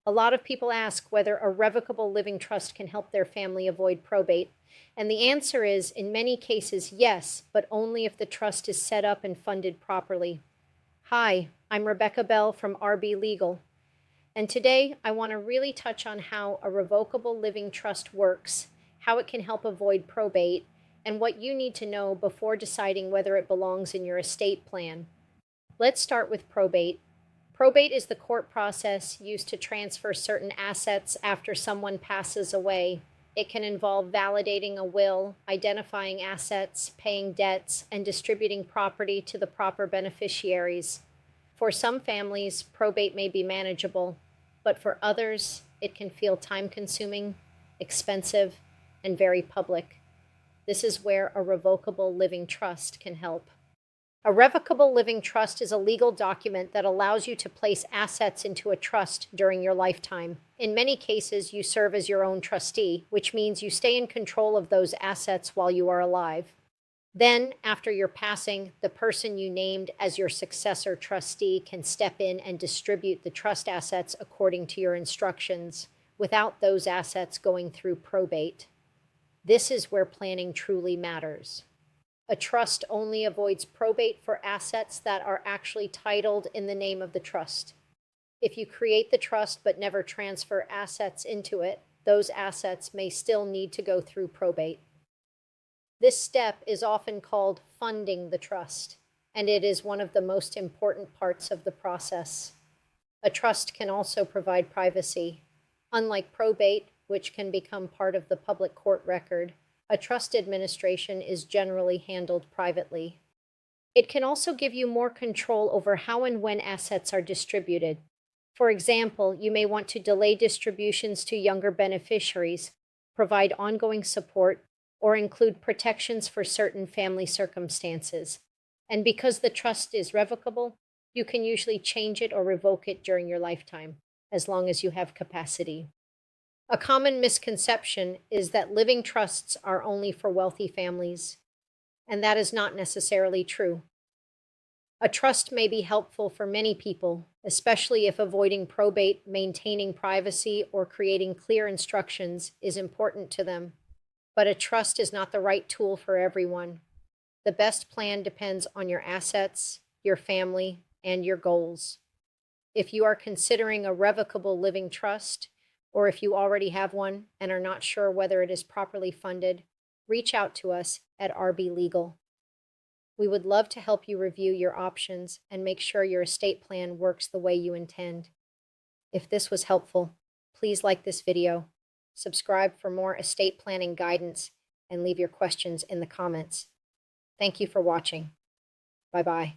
A lot of people ask whether a revocable living trust can help their family avoid probate. And the answer is, in many cases, yes, but only if the trust is set up and funded properly. Hi, I'm Rebecca Bell from RB Legal. And today I want to really touch on how a revocable living trust works, how it can help avoid probate, and what you need to know before deciding whether it belongs in your estate plan. Let's start with probate. Probate is the court process used to transfer certain assets after someone passes away. It can involve validating a will, identifying assets, paying debts, and distributing property to the proper beneficiaries. For some families, probate may be manageable, but for others, it can feel time-consuming, expensive, and very public. This is where a revocable living trust can help. A revocable living trust is a legal document that allows you to place assets into a trust during your lifetime. In many cases, you serve as your own trustee, which means you stay in control of those assets while you are alive. Then, after your passing, the person you named as your successor trustee can step in and distribute the trust assets according to your instructions, without those assets going through probate. This is where planning truly matters. A trust only avoids probate for assets that are actually titled in the name of the trust. If you create the trust but never transfer assets into it, those assets may still need to go through probate. This step is often called funding the trust, and it is one of the most important parts of the process. A trust can also provide privacy. Unlike probate, which can become part of the public court record, a trust administration is generally handled privately. It can also give you more control over how and when assets are distributed. For example, you may want to delay distributions to younger beneficiaries, provide ongoing support, or include protections for certain family circumstances. And because the trust is revocable, you can usually change it or revoke it during your lifetime, as long as you have capacity. A common misconception is that living trusts are only for wealthy families, and that is not necessarily true. A trust may be helpful for many people, especially if avoiding probate, maintaining privacy, or creating clear instructions is important to them. But a trust is not the right tool for everyone. The best plan depends on your assets, your family, and your goals. If you are considering a revocable living trust, or if you already have one and are not sure whether it is properly funded, reach out to us at RB Legal. We would love to help you review your options and make sure your estate plan works the way you intend. If this was helpful, please like this video, subscribe for more estate planning guidance, and leave your questions in the comments. Thank you for watching. Bye-bye.